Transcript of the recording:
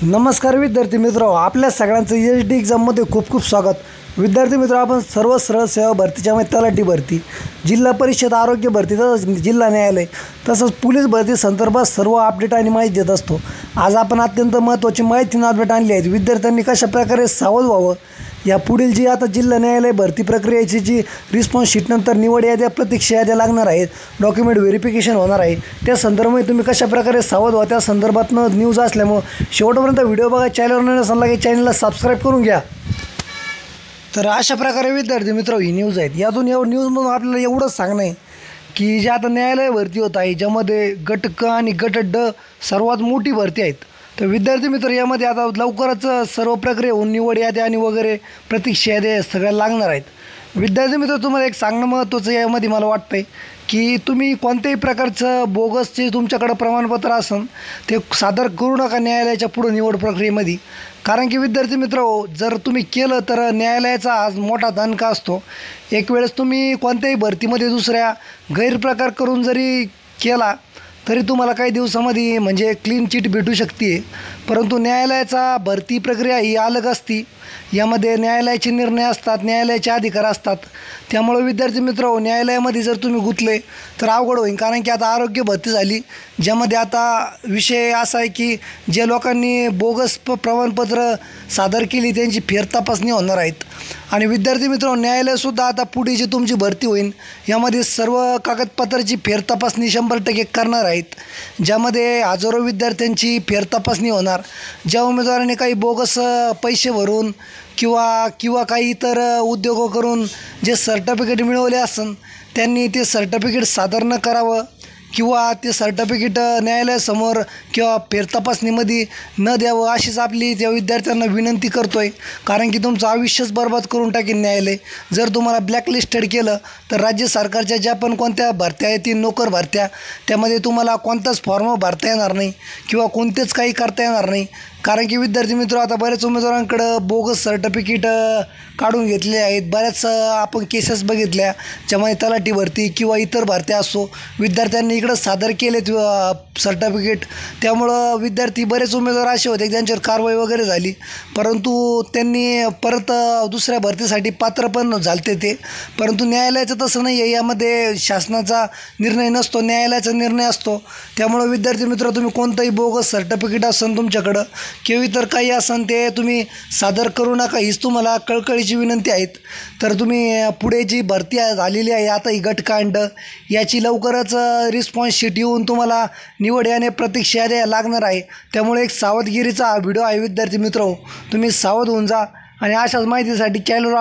नमस्कार विद्यार्थी मित्र, आपल्या सगळ्यांचं एच डी एक्झाममध्ये खूप खूप स्वागत। विद्यार्थी मित्र, आपण सर्व सरळ सेवा भरतीच्या मध्ये तलाठी भरती, जिल्हा परिषद आरोग्य भरती, तसंच जिल्हा न्यायालय, तसंच पोलीस भरती संदर्भात सर्व अपडेट आणि माहिती देत असतो। आज आपण अत्यंत महत्त्वाची माहिती अपडेट आणली आहे। विद्यार्थ्यांनी कशा प्रकारे सावध व्हावं, या पुढील जी आता जिल्हा न्यायालय भरती प्रक्रियेची जी रिस्पॉन्स शीटनंतर निवड याद्या, प्रतीक्षा याद्या लागणार आहेत, डॉक्युमेंट व्हेरिफिकेशन होणार आहे, त्या संदर्भात तुम्ही कशा प्रकारे सावध व्हा, त्या संदर्भात न्यूज असल्यामुळे शेवटपर्यंत व्हिडिओ बघा। चॅनलवर नसेल की चॅनलला सबस्क्राईब करून घ्या। तर अशा प्रकारे विद्यार्थी मित्र ही न्यूज आहेत। यातून न्यूजमधून आपल्याला एवढंच सांगणं आहे की जे आता न्यायालय भरती होत आहे, ज्यामध्ये गट क आणि गट ड सर्वात मोठी भरती आहेत। तर विद्यार्थी मित्र, यामध्ये आता लवकरच सर्व प्रक्रिया होऊन निवड याद्या आणि वगैरे प्रतीक्षा याद्या सगळ्या लागणार आहेत। विद्यार्थी मित्र, तुम्हाला एक सांगणं महत्त्वाचं यामध्ये मला वाटतं आहे की तुम्ही कोणत्याही प्रकारचं बोगस जे तुमच्याकडं प्रमाणपत्र असेल ते सादर करू नका न्यायालयाच्या पुढे निवड प्रक्रियेमध्ये। कारण की विद्यार्थी मित्र, जर तुम्ही केलं तर न्यायालयाचा आज मोठा दणका असतो। एक वेळेस तुम्ही कोणत्याही भरतीमध्ये दुसऱ्या गैरप्रकार करून जरी केला तरी तुम्हाला काही दिवसामध्ये म्हणजे क्लीन चिट भेटू शकते। परंतु न्यायालयाचा भरती प्रक्रिया ही अलग असती, यामध्ये न्यायालयाचे निर्णय असतात, न्यायालयाचे अधिकार असतात। त्यामुळे विद्यार्थी मित्र, न्यायालयामध्ये जर तुम्ही गुंतले तर अवघड होईल। कारण की आता आरोग्य भरती झाली, ज्यामध्ये आता विषय असा आहे की जे लोकांनी बोगस प्रमाणपत्र सादर केली त्यांची फेरतपासणी होणार आहेत। आणि विद्यार्थी मित्र, न्यायालयसुद्धा आता पुढे जी तुमची भरती होईल यामध्ये सर्व कागदपत्राची फेरतपासणी 100% करणार आहेत, ज्यामध्ये हजारो विद्यार्थ्यांची फेरतपासणी होणार। ज्या उमेदवारांनी काही बोगस पैसे भरून किंवा काही इतर उद्योग करून जे सर्टिफिकेट मिळवले असेल त्यांनी ते सर्टिफिकेट सादर न करावं, किंवा ते सर्टिफिकेट न्यायालयासमोर किंवा फेरतपासणीमध्ये न द्यावं, अशीच आपली त्या विद्यार्थ्यांना विनंती करतो आहे। कारण की तुमचं आयुष्यच बर्बाद करून टाकेल न्यायालय। जर तुम्हाला ब्लॅकलिस्टेड केलं तर राज्य सरकारच्या ज्या पण कोणत्या भरत्या आहेत, नोकर भरत्या, त्यामध्ये तुम्हाला कोणताच फॉर्म भरता येणार नाही किंवा कोणतेच काही करता येणार नाही। कारण की विद्यार्थी मित्र, आता बऱ्याच उमेदवारांकडं बोगस सर्टिफिकेट काढून घेतले आहेत। बऱ्याच आपण केसेस बघितल्या, ज्यामध्ये तलाठी भरती किंवा इतर भरत्या असो, विद्यार्थ्यांनी इकडं सादर केलेत सर्टिफिकेट। त्यामुळं विद्यार्थी बरेच उमेदवार असे होते ज्यांच्यावर कारवाई वगैरे झाली, परंतु त्यांनी परत दुसऱ्या भरतीसाठी पात्र पण झालते ते। परंतु न्यायालयाचं तसं नाही आहे, यामध्ये शासनाचा निर्णय नसतो, न्यायालयाचा निर्णय असतो। त्यामुळं विद्यार्थी मित्र, तुम्ही कोणतंही बोगस सर्टिफिकेट असेल तुमच्याकडं किंवा इतर काही असेल ते तुम्ही सादर करू नका, हीच तुम्हाला कळकळीची विनंती आहे। तर तुम्ही पुढे जी भरती झालेली आहे आता ही गटकांड, याची लवकरच रिस्पॉन्स शीट येऊन तुम्हाला निवड याने प्रतीक्षा याद्या लागणार आहे। त्यामुळे एक सावधगिरीचा हा व्हिडिओ आहे विद्यार्थी मित्र, तुम्ही सावध होऊन जा। आणि अशाच माहितीसाठी चॅनलवर